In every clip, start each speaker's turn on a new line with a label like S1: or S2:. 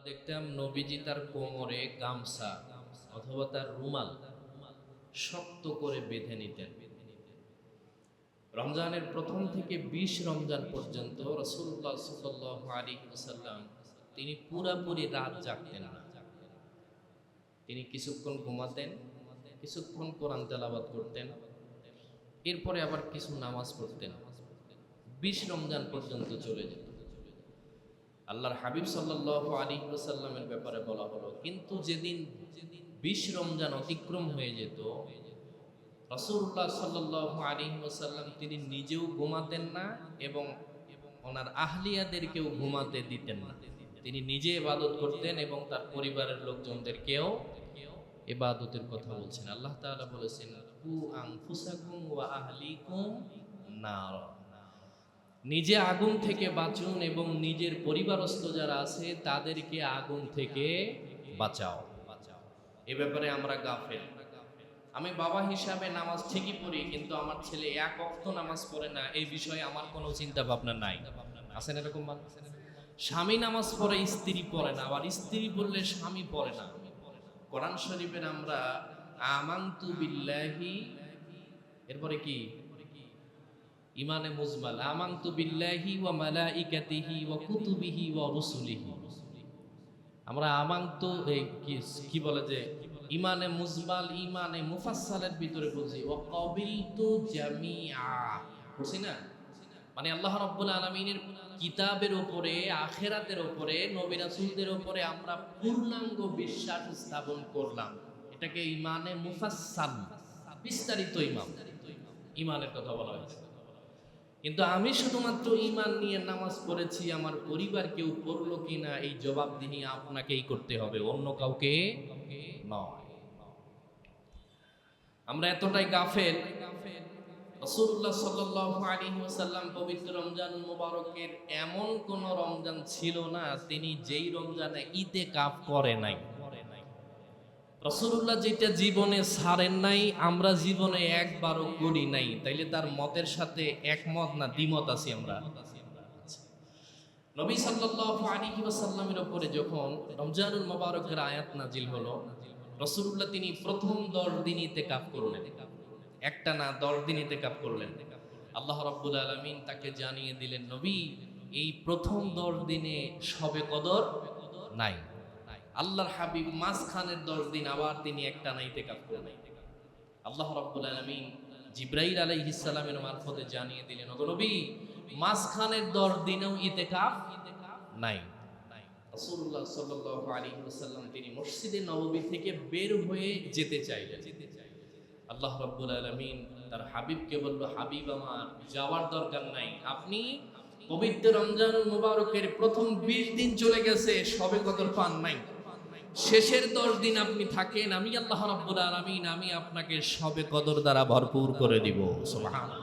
S1: দেখতাম নবীজি তার কোমরে গামছা অথবা তার রুমাল শক্ত করে বেঁধে নিতেন। রমজানের প্রথম থেকে ২০ রমজান পর্যন্ত রাসূলুল্লাহ সাল্লাল্লাহু আলাইহি ওয়াসাল্লাম তিনি পুরাপুরি রাত জাগতেন না। তিনি কিছুক্ষণ ঘুমাতেন, কিছুক্ষণ কোরআন তেলাওয়াত করতেন, এরপরে আবার কিছু নামাজ পড়তেন। ২০ রমজান পর্যন্ত চলে যেত। আল্লাহর হাবিব সাল্লাল্লাহু আলাইহি ওয়াসাল্লামের ব্যাপারে বলা হলো, কিন্তু যেদিন ২০ রমজান অতিক্রম হয়ে যেত, রাসূলুল্লাহ সাল্লাল্লাহু আলাইহি ওয়াসাল্লাম তিনি নিজেও ঘুমাতেন না এবং ওনার আহলিয়াদেরকেও ঘুমাতে দিতেন না। তিনি নিজে ইবাদত করতেন এবং তার পরিবারের লোকজনদেরকেও ইবাদতের কথা বলছেন। আল্লাহ তাআলা বলেছেন, কু আনফুসাকুম ওয়া আহলিকুম নার, নিজে আগুন থেকে বাঁচুন এবং নিজের পরিবারস্থ যারা আছে তাদেরকে আগুন থেকে বাঁচাও। এ ব্যাপারে আমরা গাফেল। আমি বাবা হিসাবে নামাজ ঠিকই পড়ি, কিন্তু আমার ছেলে এক ওয়াক্ত নামাজ পড়ে না, এই বিষয়ে আমার কোনো চিন্তা ভাবনা নাই। আছেন এরকম মানুষ? স্বামী নামাজ পড়ে, স্ত্রী পড়ে না, আবার স্ত্রী পড়লে স্বামী পড়ে না। কোরআন শরীফের আমরা আমানতু বিল্লাহি, এরপরে কি? ইমানে মুজমাল, আমানতু বিল্লাহি ওয়া মালাইকাতিহি ওয়া কুতুবিহি ওয়া রুসুলিহি। আমরা আমানতু কি বলে যে ইমানে মুজমাল, ইমানে মুফাসসালের ভিতরে বুঝি ওয়া কাবিলতু জামিআ, বুঝি না? মানে আল্লাহ রাব্বুল আলামিনের কিতাবের উপরে, আখিরাতের উপরে, নবী রাসূলদের উপরে আমরা পূর্ণাঙ্গ বিশ্বাস স্থাপন করলাম। এটাকে ইমানে মুফাসসাল, বিস্তারিত ইমানের কথা বলা হয়েছে। কিন্তু আমি শুধুমাত্র ঈমান নিয়ে নামাজ পড়েছি, আমার পরিবার কেউ পড়লো কিনা এই জবাবদিহি আপনাকেই করতে হবে, অন্য কাউকে নয়। আমরা এতটাই গাফেল। রাসূলুল্লাহ সাল্লাল্লাহু আলাইহি ওয়াসাল্লাম পবিত্র রমজানুল মুবারকের এমন কোন রমজান ছিল না তিনি যেই রমজানে ইতিকাফ করে নাই। রাসূলুল্লাহ যেটা জীবনে ছাড়েন নাই, আমরা জীবনে একবারও করি নাই। তাইলে তার মতের সাথে একমত না দ্বিমত আছি আমরা? নবী সাল্লাল্লাহু আলাইহি ওয়াসাল্লামের উপরে যখন রমজানুল মুবারকের আয়াত নাজিল হলো, রাসূলুল্লাহ তিনি প্রথম 10 দিন ইতিকাফ করলেন। একটা না, 10 দিন ইতিকাফ করলেন। আল্লাহ রাব্বুল আলামিন তাকে জানিয়ে দিলেন, নবী এই প্রথম 10 দিনে শবে কদর নাই। আল্লাহর হাবিব মাঝখানের 10 দিন আবার তিনি একটা না ইতিকাফ করলেন। আল্লাহ রাব্বুল আলামিন জিবরাইল আলাইহিস সালামের মারফতে জানিয়ে দিলেন, ওগো নবী মাঝখানের 10 দিনেও ইতিকাফ নাই। রাসূলুল্লাহ সাল্লাল্লাহু আলাইহি ওয়াসাল্লাম তিনি মসজিদে নববী থেকে বের হয়ে যেতে চাইলেন। আল্লাহ রাব্বুল আলামিন তার হাবিবকে বলল, হাবিব আমার যাওয়ার দরকার নাই, আপনি পবিত্র রমজানুল মুবারকের প্রথম 20 দিন চলে গেছে, শবে কদর পান নাই, শেষের 10 দিন আপনি থাকেন, আমি আল্লাহ রাব্বুল আলামিন আমি আপনাকে শবে কদর দ্বারা ভরপুর করে দিব। সুবহানাল্লাহ।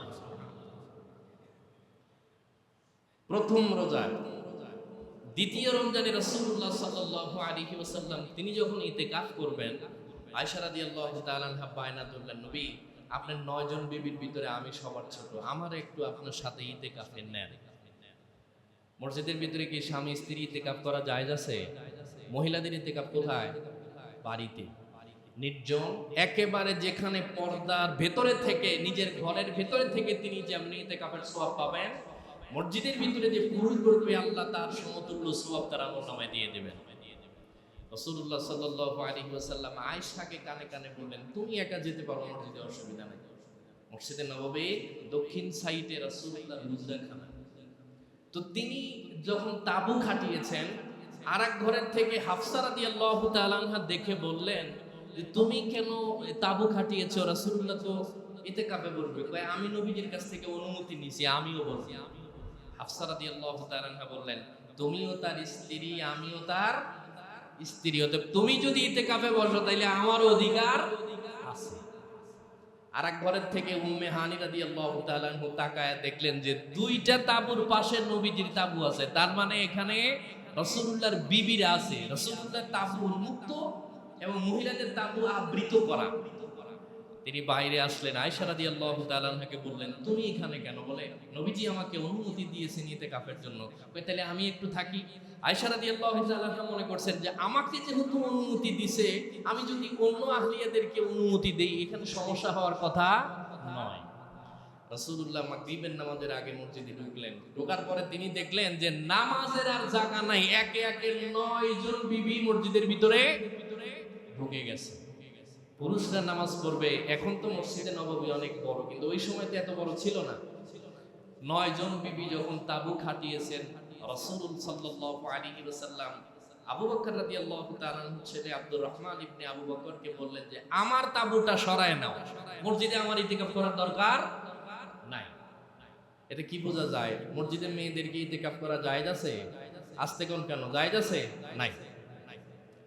S1: প্রথম রোজা, দ্বিতীয় রমজানে রাসূলুল্লাহ সাল্লাল্লাহু আলাইহি ওয়াসাল্লাম তিনি যখন ইতিকাফ করবেন, আয়েশা রাদিয়াল্লাহু তাআলা আনহা বায়না ধরলেন, নবী আপনার 9 জন বিবির ভিতরে আমি সবার ছোট, আমার একটু আপনার সাথে ইতিকাফে নেন। মসজিদের ভিতরে কি স্বামী স্ত্রী ইতিকাফ করা জায়েজ আছে? মহিলাদের ইতিকাফ কোথায়? বাড়িতে, নির্জন, একেবারে যেখানে পর্দার ভেতরে থেকে, নিজের ঘরের ভেতরে থেকে তিনি যেমনি ইতিকাফের সওয়াব পাবেন, মসজিদের ভিতরে যে পুরুষ করবে আল্লাহ তার সমতুল্য সওয়াব তার আমলনামায় দিয়ে দেবেন। রাসূলুল্লাহ সাল্লাল্লাহু আলাইহি ওয়াসাল্লাম আয়েশাকে কানে কানে বললেন, তুমি একা যেতে পারো মসজিদে, অসুবিধা নাই। মসজিদে নববী দক্ষিণ সাইডে রাসূলুল্লাহর মুজদাখানা। তো তিনি যখন তাবু খাটিয়েছেন, আরেক ঘরের থেকে হাফসা রাদিয়াল্লাহু তাআলা আনহা দেখে বললেন যে তুমি কেন তাবু খাটিয়েছো? রাসূলুল্লাহ তো ইতিকাফে বসবে। কয় আমি নবীজির কাছ থেকে অনুমতি নিয়েছি, আমিও বলছি। হাফসা রাদিয়াল্লাহু তাআলা আনহা বললেন, তুমিও তার স্ত্রী, আমিও তার স্ত্রী, হতে তুমি যদি ইতিকাফে বসো তাইলে আমারও অধিকার আছে। আরেক ঘরের থেকে উম্মে হানি রাদিয়াল্লাহু তাআলা আনহা তাকায় দেখলেন যে 2টা তাবুর পাশে নবীজির তাবু আছে, তার মানে এখানে রাসূলুল্লাহর বিবিরা আছে। রাসূলুল্লাহর তাবু উন্মুক্ত এবং মহিলাদের তাবু আবৃত করা। তিনি বাইরে আসলেন, আয়েশা রাদিয়াল্লাহু তাআলা আনহাকে বললেন, তুমি এখানে কেন? বলে, নবীজি আমাকে অনুমতি দিয়েছেন ইতিকাফের জন্য। কই তাহলে আমি একটু থাকি। আয়েশা রাদিয়াল্লাহু তাআলা আনহা মনে করছেন যে আমাকে যেহেতু অনুমতি দিছে, আমি যদি অন্য আহলিয়াদেরকে অনুমতি দেই এখানে সমস্যা হওয়ার কথা নয়। রাসূলুল্লাহ মাগরিবের নামাজের আগে মসজিদে ঢুকলেন। ঢোকার পরে তিনি দেখলেন যে নামাজের আর জায়গা নাই, একে একে 9 জন বিবি মসজিদের ভিতরে ঢুকে গেছে। পুরুষরা নামাজ পড়বে। এখন তো মসজিদে নববী অনেক বড়, কিন্তু ওই সময় তো এত বড় ছিল না। 9 জন বিবি যখন তাবু খাটিয়েছেন, রাসূলুল্লাহ সাল্লাল্লাহু আলাইহি ওয়াসাল্লাম আবু বকর রাদিয়াল্লাহু তাআলা ছেলে আব্দুর রহমান ইবনে আবু বকরকে বললেন যে আমার তাবুটা সরায় নাও, মসজিদে আমার ইতিকাফ করার দরকার নাই। এতে কি বোঝা যায়? মসজিদে মেয়েদেরকে ইতিকাফ করা জায়েজ আছে? আসতে কোন কেন জায়েজ আছে? নাই।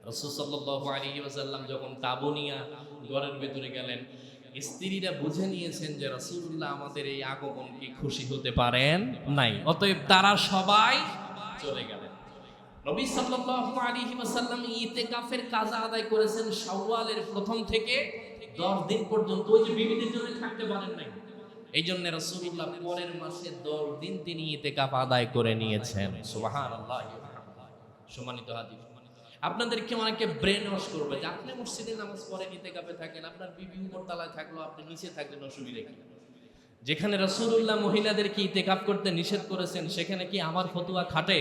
S1: রাসূল সাল্লাল্লাহু আলাইহি ওয়াসাল্লাম যখন তাবু নিয়ে ঘরের ভিতরে গেলেন, স্ত্রীরা বুঝে নিয়েছেন যে রাসূলুল্লাহ আমাদের এই আগমনকে খুশি হতে পারেন নাই, অতএব তারা সবাই চলে গেলেন। নবী সাল্লাল্লাহু আলাইহি ওয়াসাল্লাম ইতিকাফের কাজা আদায় করেছেন শাওয়ালের প্রথম থেকে 10 দিন পর্যন্ত। ওই যে বিবিদের জন্য থাকতে পারেন নাই, এই জন্য রাসূলুল্লাহ পরের মাসে 10 দিন তিনি ইতিকাফ আদায় করে নিয়েছেন। সুবহানাল্লাহ। সম্মানিত হাজির, আপনাদেরকে অনেকে ব্রেন ওয়াশ করবে যে আপনি মসজিদে নামাজ পড়ে ইতিকাফে থাকেন, আপনার বিবি উপর তলায় থাকলো, আপনি নিচে থাকলেন, অসুবিধা কি? যেখানে রাসূলুল্লাহ মহিলাদেরকে ইতিকাফ করতে নিষেধ করেছেন সেখানে কি আমার ফতোয়া খাটে?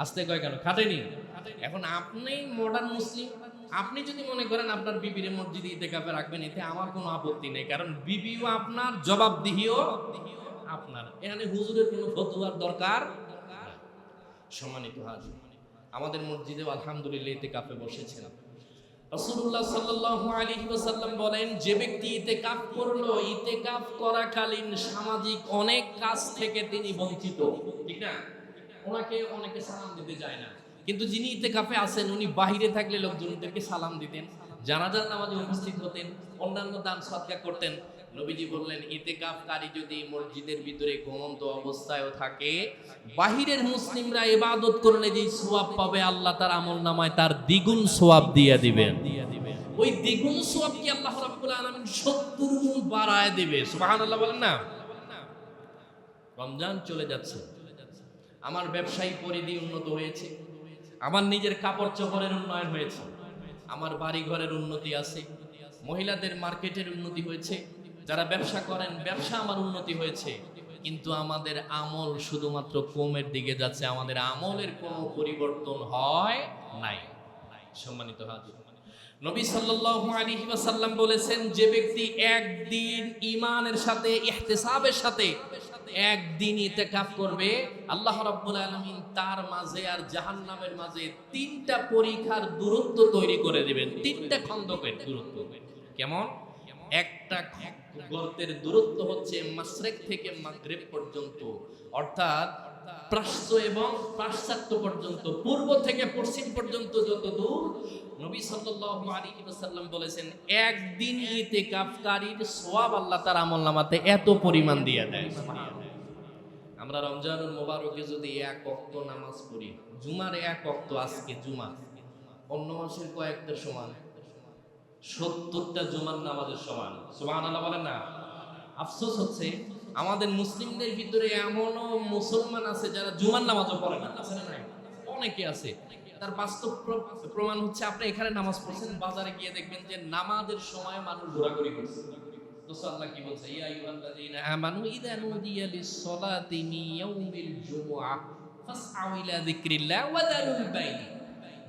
S1: আসতে কয় কেন? খাটেনি। এখন আপনি মডার্ন মুসলিম, আপনি যদি মনে করেন আপনার বিবির মসজিদে ইতিকাফে রাখবেন, এতে আমার কোনো আপত্তি নেই, কারণ বিবিও আপনার, জবাবদিহিও আপনার। এখানে হুজুরের কোনো ফতোয়ার দরকার নাই। সম্মানিত হাজির, আমাদের মসজিদে আলহামদুলিল্লাহ ইতিকাফে বসেছেন। রাসূলুল্লাহ সাল্লাল্লাহু আলাইহি ওয়াসাল্লাম বলেন, যে ব্যক্তি ইতিকাফ করলো, ইতিকাফ করাকালীন সামাজিক অনেক কাজ থেকে তিনি বঞ্চিত, ঠিক না? ওনাকে অনেকে সালাম দিতে যায় না, কিন্তু যিনি ইতিকাফে আছেন উনি বাহিরে থাকলে লোকজনদেরকে সালাম দিতেন, জানাজার নামাজে উপস্থিত হতেন, অন্যান্য দান সদকা করতেন। নবীজি বললেন, ইতিকাফকারী যদি মসজিদের ভিতরে ঘুমন্ত অবস্থায়ও থাকে, বাহিরের মুসলিমরা ইবাদত করলে যে সওয়াব পাবে, আল্লাহ তার আমলনামায় তার দ্বিগুণ সওয়াব দিয়ে দিবেন। ওই দ্বিগুণ সওয়াব কি আল্লাহ রাব্বুল আলামিন 70 গুণ বাড়ায় দিবে। সুবহানাল্লাহ বলেন না? রমজান চলে যাচ্ছে, আমার ব্যবসায়ী পরিধি উন্নত হয়েছে, আমার নিজের কাপড় চোপড়ের উন্নয়ন হয়েছে, আমার বাড়ি ঘরের উন্নতি আছে, মহিলাদের মার্কেটের উন্নতি হয়েছে, যারা ব্যবসা করেন ব্যবসা আমার উন্নতি হয়েছে, কিন্তু আমাদের আমল শুধুমাত্র কমের দিকে যাচ্ছে, আমাদের আমলের কোনো পরিবর্তন হয় নাই। সম্মানিত হাজির, নবী সাল্লাল্লাহু আলাইহি ওয়াসাল্লাম বলেছেন, যে ব্যক্তি একদিন ঈমানের সাথে, ইহতিসাবের সাথে একদিন ইতিকাফ করবে, আল্লাহ রাব্বুল আলামিন তার মাঝে আর জাহান্নামের মাঝে 3টা পরীক্ষার দূরত্ব তৈরি করে দিবেন। 3টা খন্দকের দূরত্ব। কেমন? একটা গর্তের দূরত্ব হচ্ছে মাশরিক থেকে মাগরিব পর্যন্ত, অর্থাৎ প্রাচ্য এবং পাশ্চাত্য পর্যন্ত, পূর্ব থেকে পশ্চিম পর্যন্ত যত দূর। নবী সাল্লাল্লাহু আলাইহি ওয়াসাল্লাম বলেছেন, একদিন ইতিকাফকারীর সওয়াব আল্লাহ তার আমলনামাতে এত পরিমাণ দিয়ে দেয়। আমরা রমজানুল মুবারকে যদি এক ওয়াক্ত নামাজ পড়ি, জুমার এক ওয়াক্ত, আজকে জুমা, অন্য মাসের কয়েকটা সমান, 70টা জুমার নামাজের সমান। সুবহানাল্লাহ বলেন না? আফসোস হচ্ছে আমাদের মুসলিমদের ভিতরে এমনও মুসলমান আছে যারা জুমার নামাজও পড়ে না। আছে না? অনেকে আছে। তার বাস্তব প্রমাণ হচ্ছে, আপনি এখানে নামাজ পড়ছেন, বাজারে গিয়ে দেখবেন যে নামাজের সময় মানুষ ঘোরাঘুরি করছে। আল্লাহ কি বলছে? ইয়া আইয়ুহাল্লাযীনা আমানু ইযা নুদিয়া লিস-সালাতি মিন ইয়াউমিল জুমআহ ফাসআউ ইলা যিকরিল্লাহ ওয়া যারুল বাইন।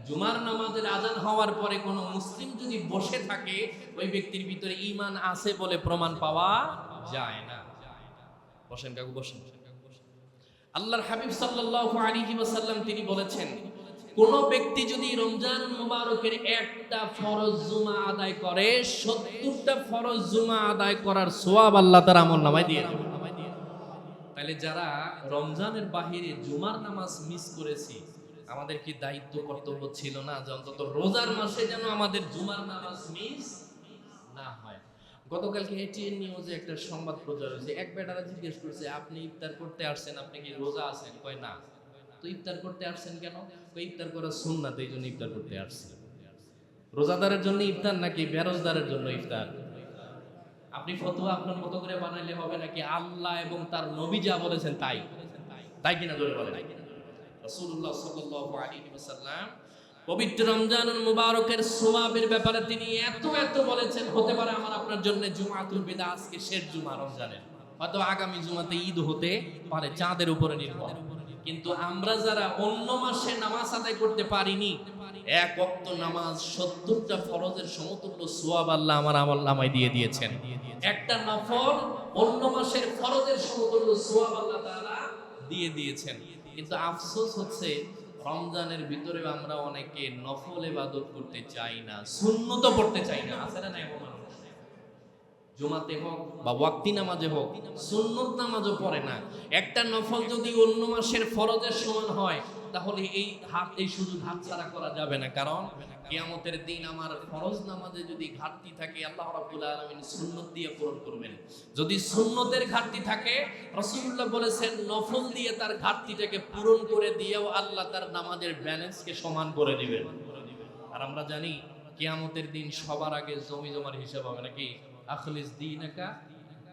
S1: জুমার নামাজের আযান হওয়ার পরে কোনো মুসলিম যদি বসে থাকে, ওই ব্যক্তির ভিতরে ঈমান আছে বলে প্রমাণ পাওয়া যায় না। বসেন কাকু, বসেন। আল্লাহর হাবিব সাল্লাল্লাহু আলাইহি ওয়াসাল্লাম তিনি বলেছেন, কোন ব্যক্তি যদি রমজান মুবারকের একটা ফরজ জুমা আদায় করে, 70টা ফরজ জুমা আদায় করার সওয়াব আল্লাহ তার আমলনামায় দিয়ে দেবেন। তাহলে যারা রমজানের বাহিরে জুমার নামাজ মিস করেছি, আমাদের কি দায়িত্ব কর্তব্য ছিল না যে অন্তত রোজার মাসে যেন আমাদের জুমার নামাজ মিস না হয়? গতকালকে এটিএন নিউজে একটা সংবাদ প্রচার হয়েছে, এক বেটারা জিজ্ঞেস করছে, আপনি ইফতার করতে আসছেন, আপনি কি রোজা আছেন? কয় না। তো ইফতার করতে আসছেন কেন? ইফতার করা সুন্নাত, এই জন্য ইফতার করতে আসছেন। রোজাদারের জন্য ইফতার নাকি বেরোজদারের জন্য ইফতার? আপনি ফতোয়া আপনার মতো করে বানাইলে হবে নাকি আল্লাহ এবং তার নবী যা বলেছেন তাই? তাই কিনা জোরে বলেন। রাসূলুল্লাহ সাল্লাল্লাহু আলাইহি ওয়াসাল্লাম পবিত্র রমজানুল মুবারকের সওয়াবের ব্যাপারে তিনি এত বলেছেন, হতে পারে আমার আপনার জন্য জুমাতুল বিদা আজকে শেষ জুমা রমজানের, হয়তো আগামী জুমাতে ঈদ হতে পারে, চাঁদের উপরে নির্ভর। কিন্তু আমরা যারা অন্য মাসে নামাজ আদায় করতে পারিনি, এক ওয়াক্ত নামাজ ৭০টা ফরজের সমতুল্য সওয়াব আল্লাহ আমার আমলনামায় দিয়ে দিয়েছেন। একটা নফল অন্য মাসের ফরজের সমতুল্য সওয়াব আল্লাহ তাআলা দিয়ে দিয়েছেন। কিন্তু আফসোস হচ্ছে রমজানের ভিতরে আমরা অনেকে নফল ইবাদত করতে চাই না, সুন্নত পড়তে চাই না। আছে না এমন মানুষ? জুমাতে হোক বা ওয়াক্তি নামাজে হোক সুন্নত নামাজও পড়ে না। একটা নফল যদি অন্য মাসের ফরজের সমান হয়, তাহলে এই সুযোগ হাতছাড়া করা যাবে না। কারণ কিয়ামতের দিন আমার ফরজ নামাজে যদি ঘাটতি থাকে, আল্লাহ রাব্বুল আলামিন সুন্নত দিয়ে পূরণ করবেন। যদি সুন্নতের ঘাটতি থাকে, রাসূলুল্লাহ বলেছেন নফল দিয়ে তার ঘাটতিটাকে পূরণ করে দিয়েও আল্লাহ তার নামাজের ব্যালেন্সকে সমান করে দিবেন। আর আমরা জানি কিয়ামতের দিন সবার আগে জমি জমার হিসাব হবে নাকি? আখলিস দীনাকা,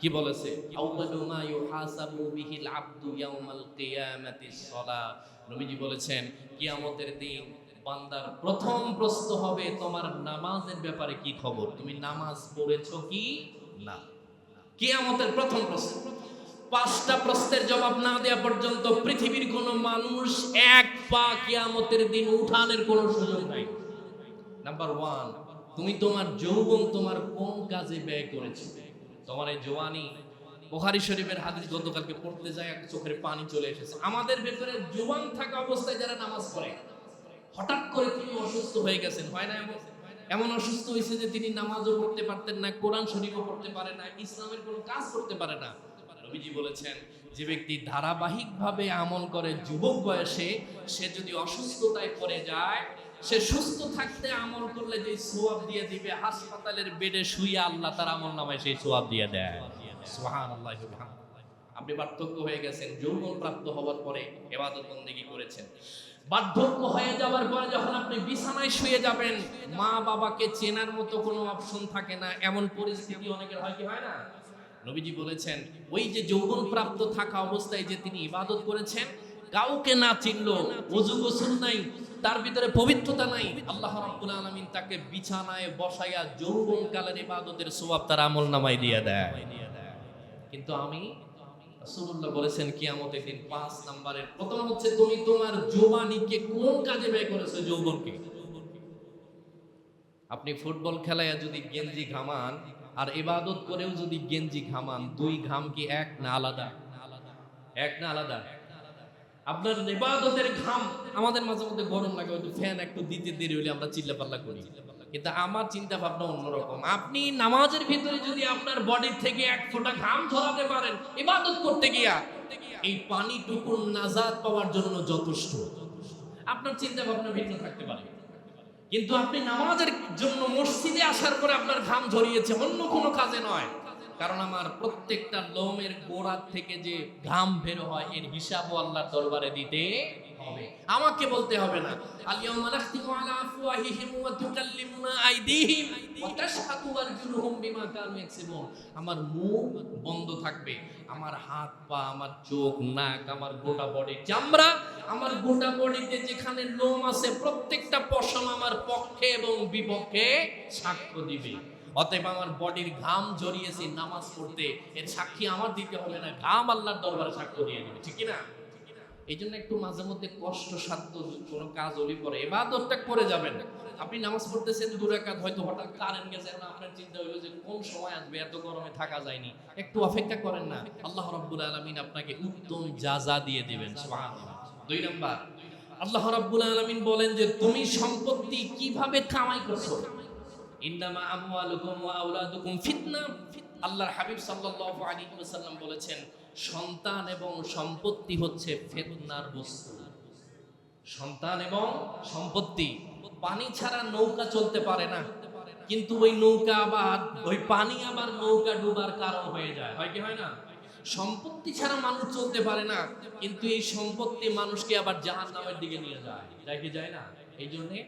S1: কি বলেছে? আউয়ালু মা ইউহাসাবু বিহিল আবদু ইয়াউমাল কিয়ামাতিস সালাহ। নবীজি বলেছেন কিয়ামতের দিন বান্দার প্রথম প্রশ্ন হবে তোমার নামাজের ব্যাপারে কি খবর, তুমি নামাজ পড়েছো কি না। কিয়ামতের প্রথম প্রশ্ন। 5টা প্রশ্নের জবাব না দেওয়া পর্যন্ত পৃথিবীর কোন মানুষ এক পা কিয়ামতের দিন উঠানের কোনো সুযোগ নাই। নাম্বার 1, তুমি তোমার যৌবন তোমার কোন কাজে ব্যয় করেছো? তোমার এই জওয়ানি, বুখারী শরীফের হাদিস গতকালকে পড়তে যায় চোখের পানি চলে এসেছে। আমাদের ভেতরে জওয়ান থাকা অবস্থায় যারা নামাজ পড়ে, হঠাৎ করে তিনি অসুস্থ হয়ে গেছেন, হয় না? এমন অসুস্থ হয়েছে যে তিনি নামাজও পড়তে পারতেন না, কোরআন শরীফও পড়তে পারে না, ইসলামের কোনো কাজ করতে পারে না। নবীজি বলেছেন যে ব্যক্তি ধারাবাহিকভাবে আমল করে যুবক বয়সে, সে যদি অসুস্থতায় পড়ে যায়, সে সুস্থ থাকতে আমল করলে যে সওয়াব দিয়ে দিবে, হাসপাতালের বেডে শুয়ে আল্লাহ তার আমলনামায় সেই সওয়াব দিয়ে দেয়। সুবহানাল্লাহি ওয়া বিহামদিহি। আপনি বার্ধক্য হয়ে গেছেন, যৌবন প্রাপ্ত হওয়ার পরে ইবাদত বন্দেগী করেছেন। বার্ধক্য হয়ে যাওয়ার পরে যখন আপনি বিছানায় শুয়ে যাবেন, মা বাবাকে চেনার মতো কোনো অপশন থাকে না, এমন পরিস্থিতি অনেকের হয় কি হয় না? নবীজি বলেছেন ওই যে যৌবন প্রাপ্ত থাকা অবস্থায় যে তিনি ইবাদত করেছেন, কাউকে না চিনলো, ওযু গোসল নাই, তার ভিতরে পবিত্রতা নাই, আল্লাহ রাব্বুল আলামিন তাকে বিছানায় বসাইয়া যৌবনকালের ইবাদতের সওয়াব তার আমলনামায় দিয়ে দেয়। কিন্তু আমি রাসূলুল্লাহ বলেছেন কিয়ামতের দিন 5 নম্বরের প্রথম হচ্ছে তুমি তোমার জওয়ানিকে কোন কাজে ব্যয় করেছো? যৌবনকে। আপনি ফুটবল খেলায় যদি গেঞ্জি ঘামান আর ইবাদত করেও যদি গেঞ্জি ঘামান, দুই ঘাম কি এক না আলাদা? এক না আলাদা? আপনার ইবাদতের ঘাম, আমাদের মাঝে মধ্যে গরম লাগে, হয়তো ফ্যান একটু দিতে দেরি হলে আমরা চিল্লাপাল্লা করি, কিন্তু আমার চিন্তা ভাবনা অন্যরকম। আপনি নামাজের ভিতরে যদি আপনার বডির থেকে এক ফোঁটা ঘাম ঝরাতে পারেন ইবাদত করতে গিয়া, এই পানিটুকুর নাজাত পাওয়ার জন্য যথেষ্ট। আপনার চিন্তা ভাবনা ভিন্ন থাকতে পারে, কিন্তু আপনি নামাজের জন্য মসজিদে আসার পরে আপনার ঘাম ঝরিয়েছে, অন্য কোনো কাজে নয়। কারণ আমার প্রত্যেকটা লোমের গোড়া থেকে যে ঘাম বের হয়, এর হিসাবও আল্লাহর দরবারে দিতে হবে, আমাকে বলতে হবে না। আল-ইয়াওমা নাখতিমু আলা আফওয়াহিহিম ওয়া তুকাল্লিমুনা আইদিহিম ওয়া তাশহাদু আরজুলুহুম বিমা কানু ইয়াকসিবুন। আমার মুখ বন্ধ থাকবে, আমার হাত পা, আমার চোখ, নাক, আমার গোটা বডি, চামড়া, আমার গোটা বডিতে যেখানে লোম আছে প্রত্যেকটা পশম আমার পক্ষে এবং বিপক্ষে সাক্ষ্য দিবে। অতএব আমার বডির ঘাম ঝরিয়েছি নামাজ পড়তে, এর সাক্ষী আমার দিতে হবে না, ঘাম আল্লাহর দরবারে সাক্ষ্য দিয়ে দিবে, ঠিক কি না? এই জন্য একটু মাঝে মধ্যে কষ্টসাধ্য কোনো কাজ হলে পরে ইবাদতটা করে যাবেন। আপনি নামাজ পড়তেছেন 2 রাকাত, হয়তো হঠাৎ কারেন্ট গেছে, এখন আপনার চিন্তা হলো যে কোন সময় আসবে, এত গরমে থাকা যায়নি, একটু অপেক্ষা করেন না, আল্লাহ রাব্বুল আলামিন আপনাকে উত্তম জাযা দিয়ে দিবেন। সুবহানাল্লাহ। 2 নাম্বার, আল্লাহ রাব্বুল আলামিন বলেন যে তুমি সম্পত্তি কিভাবে কামাই করছো। ইন্নামা আমওয়ালুকুম ওয়া আওলাদুকুম ফিতনা। আল্লাহর হাবিব সাল্লাল্লাহু আলাইহি ওয়াসাল্লাম বলেছেন সন্তান এবং সম্পত্তি হচ্ছে ফিতনার বস্তু। সন্তান এবং সম্পত্তি, পানি ছাড়া নৌকা চলতে পারে না, কিন্তু ওই নৌকা আবার, ওই পানি আবার নৌকা ডুবার কারণ হয়ে যায়, হয় কি হয় না? সম্পত্তি ছাড়া মানুষ চলতে পারে না, কিন্তু এই সম্পত্তি মানুষকে আবার জাহান্নামের দিকে নিয়ে যায়, যায় কি যায় না? এই জন্যে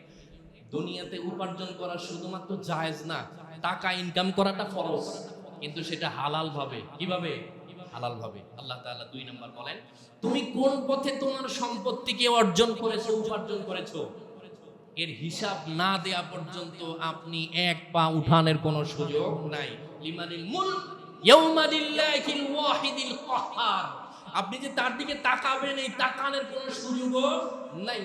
S1: দুনিয়াতে উপার্জন করা শুধুমাত্র জায়েজ না, টাকা ইনকাম করাটা ফরজ। কিন্তু সেটা হালাল ভাবে। কিভাবে? হালাল ভাবে। আল্লাহ তাআলা 2 নাম্বার বলেন, তুমি কোন পথে তোমার সম্পত্তিকে অর্জন করেছো, উপার্জন করেছো, এর হিসাব না দেয়া পর্যন্ত আপনি এক পা উঠানের কোনো সুযোগ নাই। লিমানিল মুলক ইয়াউমা লিল্লাহিল ওয়াহিদিল কাহ্হার। আপনি যে তার দিকে তাকাবেন, এই তাকানোর কোনো সুযোগও নাই।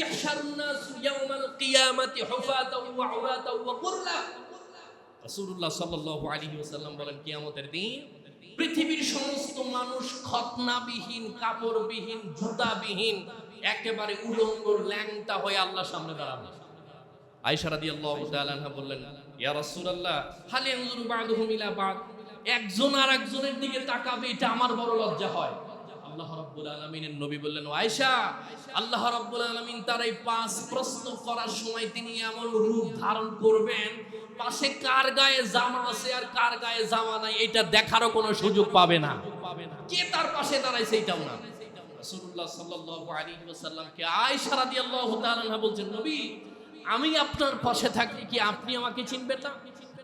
S1: ইহশারুন নাস ইয়াউমাল কিয়ামাতি হুফাতাও ওয়া উরাতাও ওয়া গুরলা। রাসূলুল্লাহ সাল্লাল্লাহু আলাইহি ওয়াসাল্লাম বলেন, কিয়ামতের দিন পৃথিবীর সমস্ত মানুষ খতনাবিহীন, কাপড়বিহীন, জুতাবিহীন, একেবারে উলঙ্গ ল্যাংটা হয়ে আল্লাহর সামনে দাঁড়াবে। আয়েশা রাদিয়াল্লাহু তাআলা আনহা বললেন, ইয়া রাসূলুল্লাহ, হাল ইয়ানজুরু বা'দুহুম ইলা বা'দ। একজন আরেকজনের দিকে তাকাবে, এটা আমার বড় লজ্জা হয়। আল্লাহ রাব্বুল আলামিনের নবী বললেন, আয়েশা, আল্লাহ রাব্বুল আলামিন তার এই 5 প্রশ্ন করার সময় তিনি এমন রূপ ধারণ করবেন, পাশে কার গায়ে জামা আছে আর কার গায়ে জামা নাই এটা দেখারও কোনো সুযোগ পাবে না। কে তার পাশে দাঁড়াইছে এটাও না। রাসূলুল্লাহ সাল্লাল্লাহু আলাইহি ওয়াসাল্লামকে আয়েশা রাদিয়াল্লাহু তাআলা আনহা বলছেন, নবী, আমি আপনার পাশে থাকলে কি আপনি আমাকে চিনবেন না?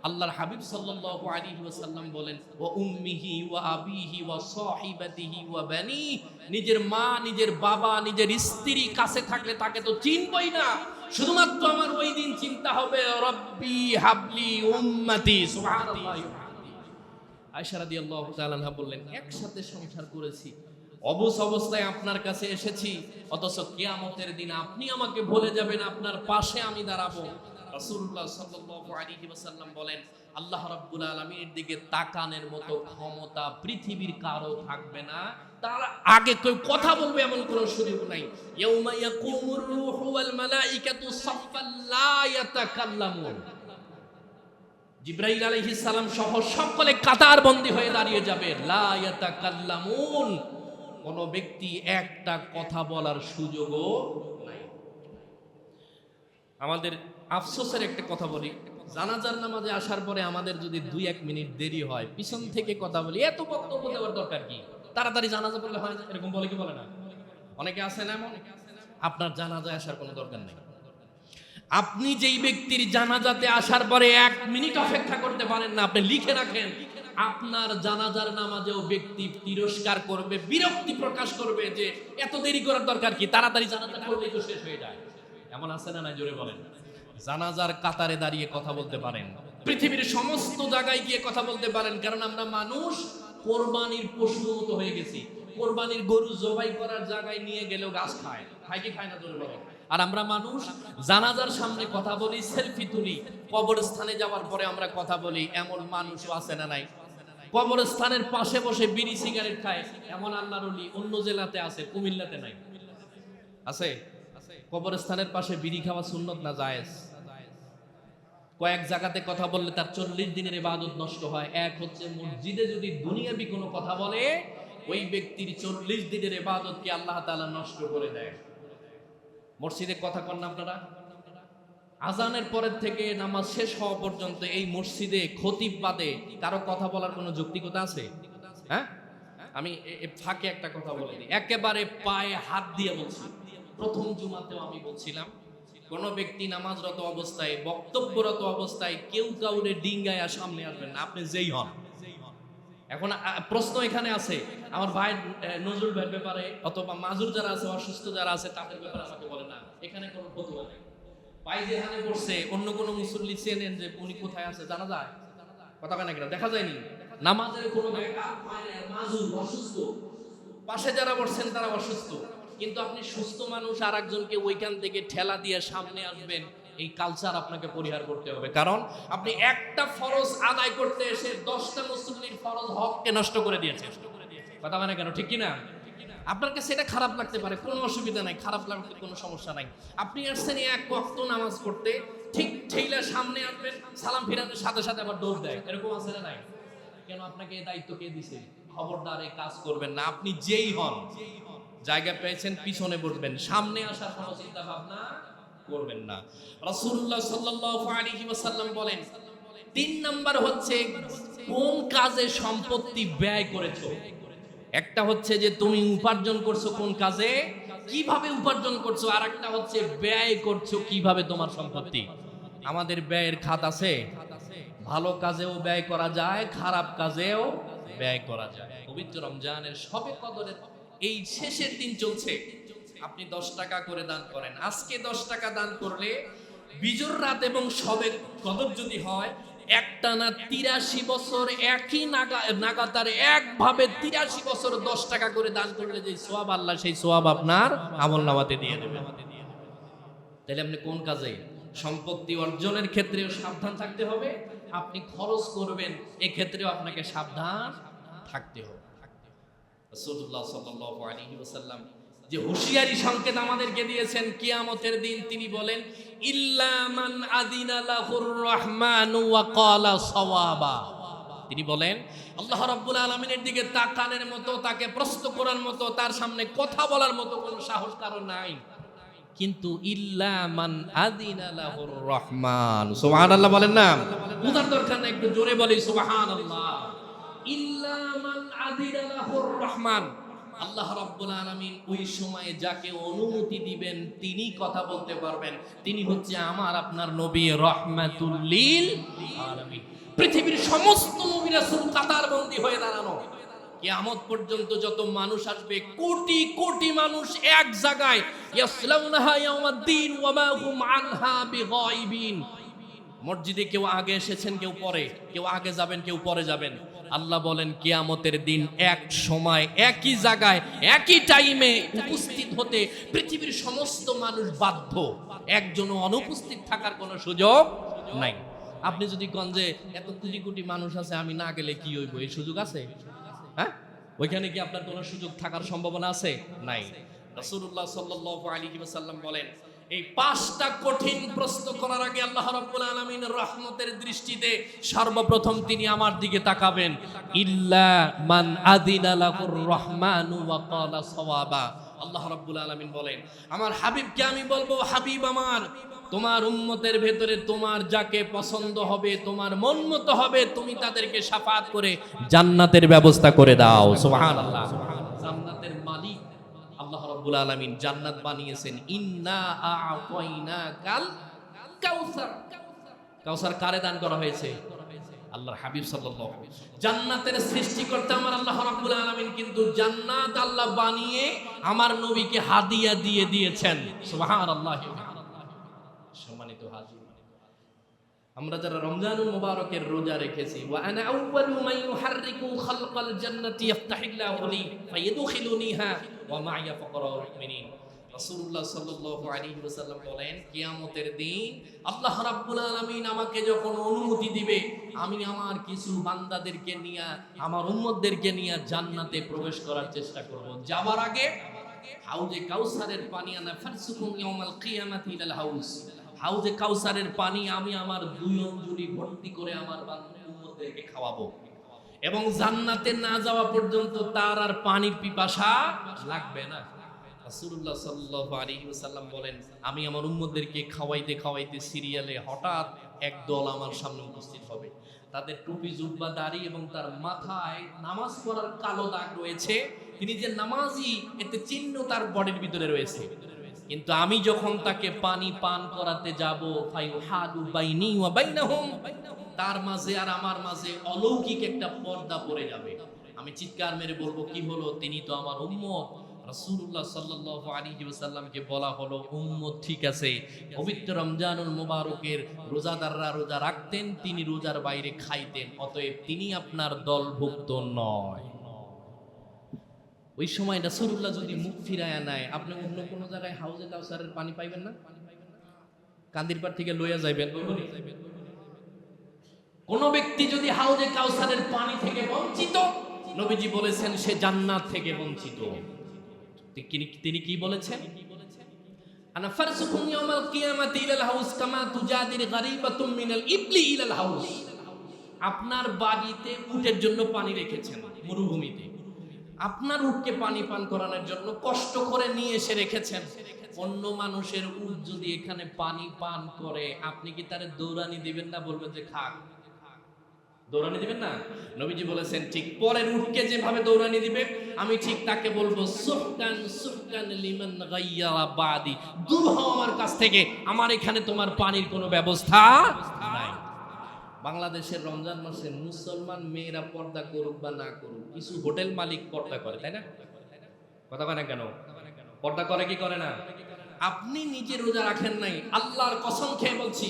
S1: আল্লাহর হাবিব সাল্লাল্লাহু আলাইহি ওয়াসাল্লাম বলেন, ওয়া উম্মিহি ওয়া আবিহি ওয়া সাহিবাতিহি ওয়া বানি। নিজের মা, নিজের বাবা, নিজের স্ত্রী কাছে থাকলে তাকে তো চিনবই না, শুধুমাত্র আমার ওই দিন চিন্তা হবে রব্বি হাবলি উম্মতি। সুবহানাল্লাহ। আয়েশা রাদিয়াল্লাহু তাআলা আনহা বললেন, একসাথে সংসার করেছি, অবুঝ অবস্থায় আপনার কাছে এসেছি, অথচ কিয়ামতের দিন আপনি আমাকে ভুলে যাবেন, আপনার পাশে আমি দাঁড়াবো। রাসূলুল্লাহ সাল্লাল্লাহু আলাইহি ওয়াসাল্লাম বলেন, আল্লাহ রাব্বুল আলামিনের দিকে তাকানোর মতো ক্ষমতা পৃথিবীর কারো থাকবে না। তার আগে কেউ কথা বলবে এমন কোনো সুযোগ নাই। ইয়াউমা ইয়াকুমুর রূহু ওয়াল মালাইকাতু সাফফান লা ইয়াতাকাল্লামুন। জিবরাইল আলাইহিস সালাম সহ সকলে কাতারবন্দী হয়ে দাঁড়িয়ে যাবে। লা ইয়াতাকাল্লামুন, কোন ব্যক্তি একটা কথা বলার সুযোগও নাই। আমাদের আফসোসের একটা কথা বলি, জানাজার নামাজে আসার পরে আমাদের যদি 2-1 মিনিট দেরি হয়, পিছন থেকে কথা বলি, এত বক্তব্য দেওয়ার দরকার কি? তাড়াতাড়ি জানাজা পড়লে হয় না, এরকম বলে কি বলে না? অনেকে আছে না এমন? আপনার জানাজায় আসার কোনো দরকার নেই। আপনি যেই ব্যক্তির জানাজাতে আসার পরে 1 মিনিট অপেক্ষা করতে পারেন না, আপনি লিখে রাখেন, আপনার জানাজার নামাজেও ব্যক্তি তিরস্কার করবে, বিরক্তি প্রকাশ করবে যে এত দেরি করার দরকার কি, তাড়াতাড়ি জানাজা পড়লেই তো শেষ হয়ে যায়। এমন আছে না? নাই, জোরে বলেন। জানাজার কাতারে দাঁড়িয়ে কথা বলতে পারেন, পৃথিবীর সমস্ত জায়গায় গিয়ে কথা বলতে পারেন, কারণ আমরা মানুষ কোরবানির পশুর মতো হয়ে গেছি। কোরবানির গরু জবাই করার জায়গায় নিয়ে গেলেও গাছ খায়, খায় কি খায় না, জোরে বলেন। আর আমরা মানুষ জানাজার সামনে কথা বলি, সেলফি তুলি, কবরস্থানে যাওয়ার পরে আমরা কথা বলি, এমন মানুষও আছে না নাই? কবরস্থানের পাশে বসে বিড়ি সিগারেট খায়, এমন আল্লাহর ওলি অন্য জেলাতে আছে, কুমিল্লাতে নাই। আছে? কবরস্থানের পাশে বিড়ি খাওয়া সুন্নত না জায়েজ? কয়েক জায়গাতে কথা বললে তার 40 দিনের ইবাদত নষ্ট হয়। এক হচ্ছে মসজিদে যদি দুনিয়াবি কোনো কথা বলে, ওই ব্যক্তির 40 দিনের ইবাদতকে আল্লাহ তাআলা নষ্ট করে দেয়। মসজিদে কথা কন না আপনারা? আজানের পরের থেকে নামাজ শেষ হওয়া পর্যন্ত এই মসজিদে খতিব বাদে কারো কথা বলার কোনো যৌক্তিকতা আছে? হ্যাঁ, আমি ফাঁকে একটা কথা বলে দিই, একেবারে পায়ে হাত দিয়ে বলছি। প্রথম জুমাতেও আমি বলছিলাম, কোন ব্যক্তি নামাজরত অবস্থায়, বক্তব্যরত অবস্থায় কেউ কাউরে ডিঙ্গায়া সামনে আসবেন না, আপনি যেই হন। এখন প্রশ্ন এখানে আছে, আমার ভাই নজরুল ভাইয়ের ব্যাপারে অথবা মাজুর যারা আছে, অসুস্থ যারা আছে, তাদের ব্যাপারে আমাকে বলে না, এখানে কোনো ফতোয়া নেই। পাই যেখানে পড়ছে, অন্য কোনো মুসল্লি চেনেন যে উনি কোথায় আছে জানা যায়? কথা কেন কিনা দেখা যায়নি? নামাজের কোনো মাজুর অসুস্থ, পাশে যারা বসছেন তারা অসুস্থ, কিন্তু আপনি সুস্থ মানুষ আর একজনকে ওইখান থেকে ঠেলা দিয়ে সামনে আসবেন, এই কালচার আপনাকে পরিহার করতে হবে। কারণ আপনি একটা ফরজ আদায় করতে এসে 10টা মুসল্লির ফরজ হককে নষ্ট করে দিয়েছেন। কথা মানে কেন, ঠিক কিনা? আপনার কাছে এটা খারাপ লাগতে পারে, কোনো অসুবিধা নাই, খারাপ লাগতে কোনো সমস্যা নাই। আপনি আসছেন এক ওয়াক্ত নামাজ পড়তে, ঠিক ঠেলা সামনে আসবেন, সালাম ফিরানোর সাথে সাথে আবার দৌড় দেয়, এরকম আছে না নাই? কেন? আপনাকে এই দায়িত্ব কে দিছে? খবরদার এই কাজ করবেন না। আপনি যেই হন, জায়গা পেয়েছেন পিছনে বসবেন, সামনে আসার কোনো চিন্তা ভাবনা করবেন না। রাসূলুল্লাহ সাল্লাল্লাহু আলাইহি ওয়াসাল্লাম বলেন, 3 নাম্বার হচ্ছে কোন কাজে সম্পত্তি ব্যয় করেছো। একটা হচ্ছে যে তুমি উপার্জন করছো কোন কাজে, কিভাবে উপার্জন করছো, আর একটা হচ্ছে ব্যয় করছো কিভাবে তোমার সম্পত্তি। আমাদের ব্যয়ের খাত আছে, ভালো কাজেও ব্যয় করা যায়, খারাপ কাজেও ব্যয় করা যায়। পবিত্র রমজানের শবে কদরের এই শেষের দিন চলছে, আপনি 10 টাকা করে দান করেন। আজকে 10 টাকা দান করলে বিজোর রাত এবং শবে কদর যদি হয়, একটানা 83 বছর একই নাগাতার একভাবে 83 বছর 10 টাকা করে দান করলে যে সওয়াব, আল্লাহ সেই সওয়াব আপনার আমলনামাতে দিয়ে দেবেন। তাহলে আপনি কোন কাজে? সম্পত্তি অর্জনের ক্ষেত্রেও সাবধান থাকতে হবে, আপনি খরচ করবেন এক্ষেত্রেও আপনাকে সাবধান থাকতে হবে। রাসূলুল্লাহ সাল্লাল্লাহু আলাইহি ওয়াসাল্লাম যে হুঁশিয়ারি সংকেত আমাদেরকে দিয়েছেন কিয়ামতের দিন, তিনি বলেন ইল্লা মান আযিনা লাহুর রহমানু ওয়া ক্বালা সাওয়াবা। তিনি বলেন আল্লাহ রাব্বুল আলামিনের দিকে তাকানোর মতো, তাকে প্রশ্ন করার মতো, তার সামনে কথা বলার মতো কোনো সাহস কারো নাই, কিন্তু ইল্লা মান আযিনা লাহুর রহমান। সুবহানাল্লাহ বলেন না? বুঝার দরকার নাই, একটু জোরে বলি সুবহানাল্লাহ। ইল্লা মান আযিনা লাহুর রহমান। আল্লাহ রাব্বুল আলামিন ওই সময়ে যাকে অনুমতি দিবেন তিনি কথা বলতে পারবেন, তিনি হচ্ছে আমার আপনার নবী রাহমাতুল লিল আলামিন। পৃথিবীর সমস্ত নবী রাসূল কাতারবন্দী হয়ে দাঁড়ানো, কিয়ামত পর্যন্ত যত মানুষ আসবে, কোটি কোটি মানুষ এক জায়গায়, ইয়াসলাউনাহা ইয়াউমাদ্দিন ওয়া মা হুম আনহা বিগাইবিন। মসজিদে কেউ আগে এসেছেন, কেউ পরে, কেউ আগে যাবেন, কেউ পরে যাবেন। আল্লাহ বলেন কিয়ামতের দিন এক সময় একই জায়গায় একই টাইমে উপস্থিত হতে পৃথিবীর সমস্ত মানুষ বাধ্য, একজনও অনুপস্থিত থাকার কোনো সুযোগ নাই। আপনি যদি কোন যে এত কোটি কোটি মানুষ আছে, আমি না গেলে কি হইব, এই সুযোগ আছে? হ্যাঁ, ওইখানে কি আপনার কোনো সুযোগ থাকার সম্ভাবনা আছে? নাই। রাসূলুল্লাহ সাল্লাল্লাহু আলাইহি ওয়াসাল্লাম বলেন এই 5টা কঠিন প্রশ্ন করার আগে আল্লাহ রাব্বুল আলামিন রহমতের দৃষ্টিতে সর্বপ্রথম তিনি আমার দিকে তাকাবেন। ইল্লা মান আযিনা লাহুর রহমানু ওয়া ক্বালা সাওয়াবা। আল্লাহ রাব্বুল আলামিন বলেন আমার হাবিবকে আমি বলবো, হাবিব আমার, তোমার উম্মতের ভেতরে তোমার যাকে পছন্দ হবে, তোমার মন মতো হবে, তুমি তাদেরকে শাফাআত করে জান্নাতের ব্যবস্থা করে দাও। সুবহানাল্লাহ। জান্নাতের মালিক আল্লাহ রাব্বুল আলামিন জান্নাত বানিয়েছেন। ইন্না আ'তাইনাকাল কাউসার। কাউসার কারে দান করা হয়েছে? আল্লাহর হাবিব সাল্লাল্লাহু আলাইহি ওয়াসাল্লাম। জান্নাতের সৃষ্টিকর্তা আমার আল্লাহ রাব্বুল আলামিন কিন্তু জান্নাত আল্লাহ বানিয়ে আমার নবীকে হাদিয়া দিয়ে দিয়েছেন। সুবহানাল্লাহ। সম্মানিত হাজির, আমরা যারা রমজানুল মুবারকের রোজা রেখেছি, ওয়া আনা আউয়ালু মান ইউহাররিকু খালকাল জান্নাতি ইফতাহিল্লাহু লি ফায়াদখুলুনিহা ওয়া মা'য়া ফাকরাউল মুমিনিন। রাসূলুল্লাহ সাল্লাল্লাহু আলাইহি ওয়াসাল্লাম বলেন কিয়ামতের দিন আল্লাহ রাব্বুল আলামিন আমাকে যখন অনুমতি দিবে, আমি আমার কিছু বান্দাদেরকে নিয়ে, আমার উম্মতদেরকে নিয়ে জান্নাতে প্রবেশ করার চেষ্টা করব। যাওয়ার আগে হাউজে কাউসারের পানি আনা ফারসুকুম ইয়াউমাল কিয়ামাতি ইলাল হাউজ। হাউজে কাউসারের পানি আমি আমার 2 অঞ্জলি ভর্তি করে আমার উম্মতদেরকে খাওয়াবো, এবং জান্নাতে না যাওয়া পর্যন্ত তার আর পানির পিপাসা লাগবে না। রাসূলুল্লাহ সাল্লাল্লাহু আলাইহি ওয়াসাল্লাম বলেন আমি আমার উম্মতদেরকে খাওয়াইতে খাওয়াইতে সিরিয়ালে হঠাৎ একদল আমার সামনে উপস্থিত হবে। তাদের টুপি, জুব্বা, দাড়ি এবং তার মাথায় নামাজ পড়ার কালো দাগ রয়েছে। তিনি যে নামাজি এতে চিহ্ন তার বডির ভিতরে রয়েছে। কিন্তু আমি যখন তাকে পানি পান করাতে যাব, ফায়ুহাদু বাইনি ওয়া বাইনাহুম, তার মাঝে আর আমার মাঝে অলৌকিক একটা পর্দা পড়ে যাবে। আমি চিৎকার মেরে বলবো কি হলো? তিনি তো আমার উম্মত। রাসূলুল্লাহ সাল্লাল্লাহু আলাইহি ওয়াসাল্লামকে বলা হলো উম্মত ঠিক আছে, পবিত্র রমজানুল মুবারকের রোজাদাররা রোজা রাখতেন, তিনি রোজার বাইরে খাইতেন, অতএব তিনি আপনার দলভুক্ত নয়। ওই সময় রাসূলুল্লাহ যদি মুখ ফিরায়া নেয়, আপনি অন্য কোনো জায়গায় হাউজে কাউসারের পানি পাইবেন না, কান্দিরপাড় থেকে লইয়া যাইবেন। কোন ব্যক্তি যদি হাউজে কাউসারের পানি থেকে বঞ্চিত, নবীজি বলেছেন সে জান্নাত থেকে বঞ্চিত। তিনি কি বলেছেন? আনা ফারসুকুম ইয়াউমাল কিয়ামাতি ইলাল হাউজ কামা তুজাদির গারিবাতুম মিনাল ইবলি ইলাল হাউজ। আপনার বাড়িতে উটের জন্য পানি রেখেছেন মরুভূমিতে, আপনার উটকে পানি পান করানোর জন্য কষ্ট করে নিয়ে এসে রেখেছেন। অন্য মানুষের উট যদি এখানে পানি পান করে, আপনি কি তারে দৌড়ানি দিবেন না? বলবেন যে খাক, দৌড়ানি দিবেন না? নবীজি বলেছেন ঠিক পরের উটকে যেভাবে দৌড়ানি দিবে, আমি ঠিক তাকে বলবো সুহকান সুহকান লিমান গায়্যারা বাদি, দূর হও আমার কাছ থেকে, আমার এখানে তোমার পানির কোনো ব্যবস্থা নাই। বাংলাদেশের রমজান মাসে মুসলমান মেয়েরা পর্দা করুক বা না করুক, কিছু হোটেল মালিক পর্দা করে, তাই না? কথা বলে কেন? পর্দা করে কি করে না? আপনি নিজে রোজা রাখেন নাই, আল্লাহর কসম খেয়ে বলছি,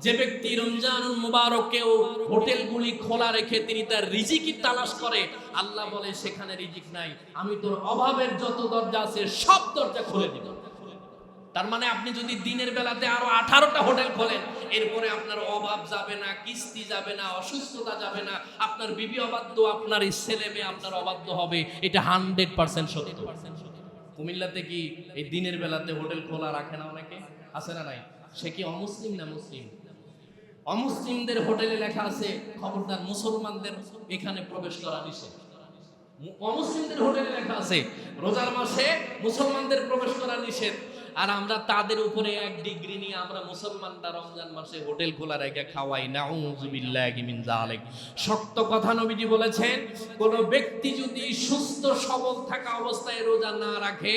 S1: যে ব্যক্তি রমজানুল মুবারকেও হোটেলগুলি খোলা রেখে তিনি তার রিজিকি তালাশ করে, আল্লাহ বলে সেখানে রিজিক নাই, আমি তোর অভাবের যত দরজা আছে সব দরজা খুলে দিব। তার মানে আপনি যদি দিনের বেলাতে আরো 18টা হোটেল খোলেন, এরপরে আপনার অভাব যাবে না, কিস্তি যাবে না, অসুস্থতা যাবে না, আপনার বিবি অবাধ্য, আপনার এই ছেলে মেয়ে আপনার অবাধ্য হবে, এটা 100% সত্য। কুমিল্লাতে কি এই দিনের বেলাতে হোটেল খোলা রাখে না অনেকে? আছে না নাই? সে কি অমুসলিম না মুসলিম? অমুসলিমদের হোটেলে লেখা আছে খবরদার মুসলমানদের এখানে প্রবেশ করা নিষেধ। অমুসলিমদের হোটেলে লেখা আছে রোজার মাসে মুসলমানদের প্রবেশ করা নিষেধ। আর আমরা তাদের উপরে 1 ডিগ্রি নিয়ে আমরা মুসলমানরা রমজান মাসে হোটেল খোলা রেখে খাওয়াই। নাউযুবিল্লাহি মিন যালিক। শক্ত কথা নবীজি বলেছেন, কোন ব্যক্তি যদি সুস্থ সবল থাকা অবস্থায় রোজা না রাখে,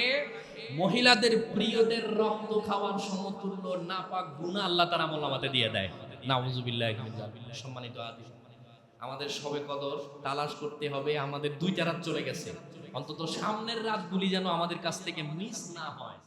S1: মহিলাদের প্রিয়দের রক্ত খাওয়ার সমতুল্য নাপাক গুনাহ আল্লাহ তাআলা আমলনামাতে দিয়ে দেয়। নাউযুবিল্লাহি মিন যালিক। সম্মানিত হাজির, আমাদের সবে কদর তালাশ করতে হবে। আমাদের 2টা রাত চলে গেছে, অন্তত সামনের রাতগুলি যেন আমাদের কাছ থেকে মিস না হয়।